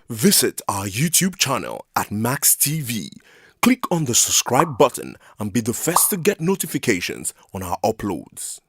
Visit our YouTube channel at Max TV. Click on the subscribe button and be the first to get notifications on our uploads.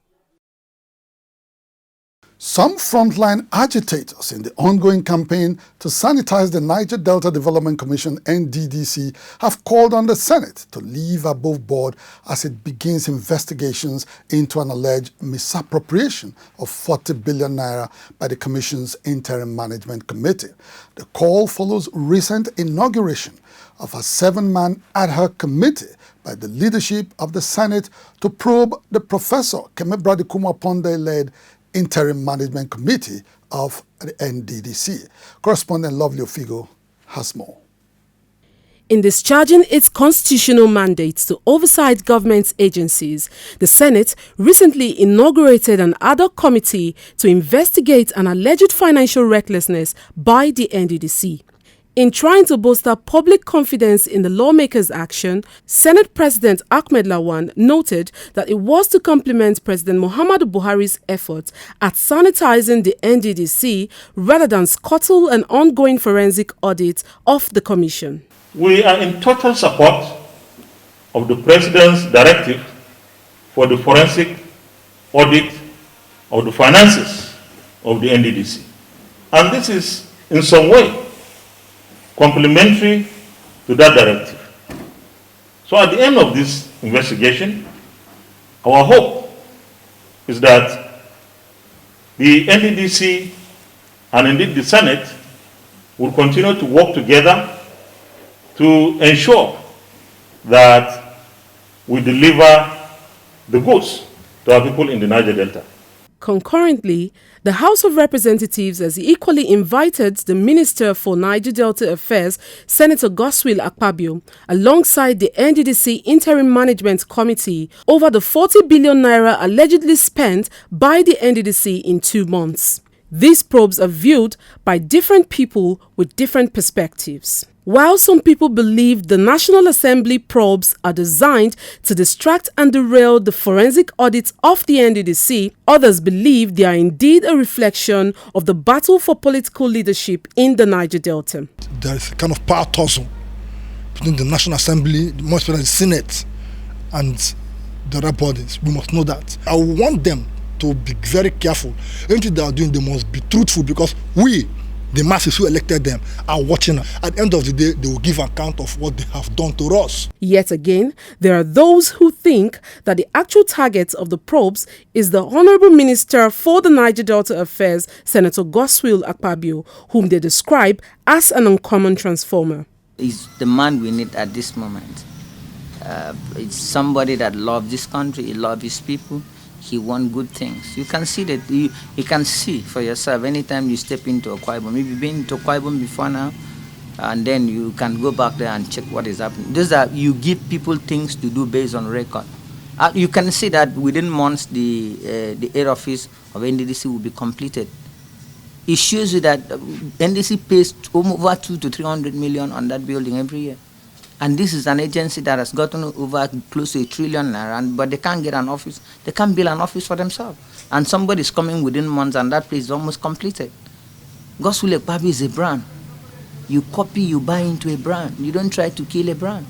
Some frontline agitators in the ongoing campaign to sanitize the Niger Delta Development Commission (NDDC) have called on the Senate to leave above board as it begins investigations into an alleged misappropriation of 40 billion naira by the Commission's Interim Management Committee. The call follows recent inauguration of a 7-man ad hoc committee by the leadership of the Senate to probe the Professor Keme Bradikumwa-Ponde-led Interim Management Committee of the NDDC. Correspondent Lovely Ofigo has more. In discharging its constitutional mandates to oversight government agencies, the Senate recently inaugurated an ad hoc committee to investigate an alleged financial recklessness by the NDDC. In trying to bolster public confidence in the lawmakers' action, Senate President Ahmed Lawan noted that it was to complement President Muhammadu Buhari's efforts at sanitizing the NDDC rather than scuttle an ongoing forensic audit of the Commission. We are in total support of the President's directive for the forensic audit of the finances of the NDDC. And this is in some way complementary to that directive. So at the end of this investigation, our hope is that the NDDC and indeed the Senate will continue to work together to ensure that we deliver the goods to our people in the Niger Delta. Concurrently, the House of Representatives has equally invited the Minister for Niger Delta Affairs, Senator Godswill Akpabio, alongside the NDDC Interim Management Committee over the 40 billion naira allegedly spent by the NDDC in 2 months. These probes are viewed by different people with different perspectives. While some people believe the National Assembly probes are designed to distract and derail the forensic audits of the NDDC, others believe they are indeed a reflection of the battle for political leadership in the Niger Delta. There is a kind of power tussle between the National Assembly, more especially the Senate, and the other bodies. We must know that. I want them to be very careful. Anything they are doing, they must be truthful, because we, the masses who elected them, are watching them. At the end of the day, they will give account of what they have done to us. Yet again, there are those who think that the actual target of the probes is the Honorable Minister for the Niger Delta Affairs, Senator Godswill Akpabio, whom they describe as an uncommon transformer. He's the man we need at this moment. It's somebody that loves this country, he loves his people. He wants good things. You can see that. You can see for yourself anytime you step into AKUGHA Ibom. Maybe you've been to AKUGHA Ibom before now, and then you can go back there and check what is happening. Those are, you give people things to do based on record. You can see that within months the air office of NDDC will be completed. It shows you that NDDC pays over 200 to 300 million on that building every year. And this is an agency that has gotten over close to 1 trillion naira, but they can't get an office. They can't build an office for themselves. And somebody is coming within months and that place is almost completed. Godswill Akpabio is a brand. You copy, you buy into a brand. You don't try to kill a brand.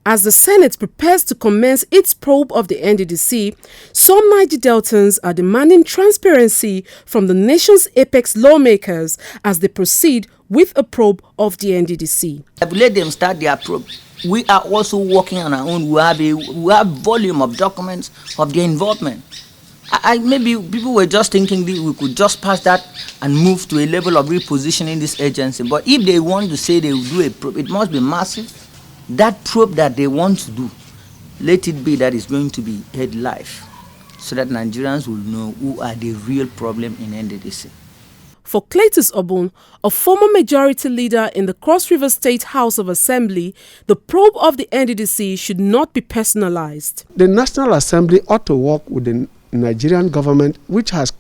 As the Senate prepares to commence its probe of the NDDC, some Niger Deltans are demanding transparency from the nation's apex lawmakers as they proceed with a probe of the NDDC. Let them start their probe. We are also working on our own. We have volume of documents of their involvement. Maybe people were just thinking that we could just pass that and move to a level of repositioning this agency. But if they want to say they will do a probe, it must be massive. That probe that they want to do, let it be that it's going to be heard live, so that Nigerians will know who are the real problem in NDDC. For Cletus Obun, a former majority leader in the Cross River State House of Assembly, the probe of the NDDC should not be personalized. The National Assembly ought to work with the Nigerian government, which has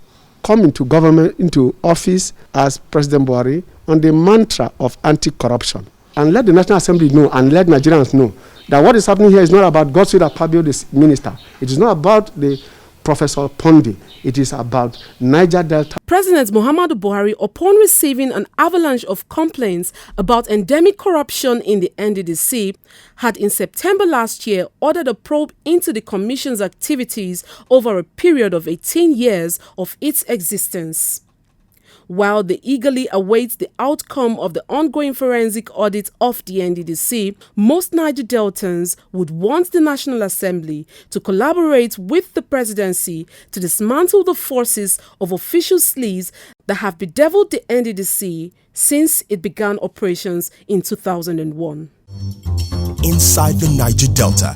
come into office as President Buhari, on the mantra of anti-corruption. And let the National Assembly know, and let Nigerians know, that what is happening here is not about Godswill Akpabio, the minister. It is not about the Professor Pondi. It is about Niger Delta. President Muhammadu Buhari, upon receiving an avalanche of complaints about endemic corruption in the NDDC, had in September last year ordered a probe into the Commission's activities over a period of 18 years of its existence. While they eagerly await the outcome of the ongoing forensic audit of the NDDC, most Niger Deltans would want the National Assembly to collaborate with the presidency to dismantle the forces of official sleaze that have bedeviled the NDDC since it began operations in 2001. Inside the Niger Delta,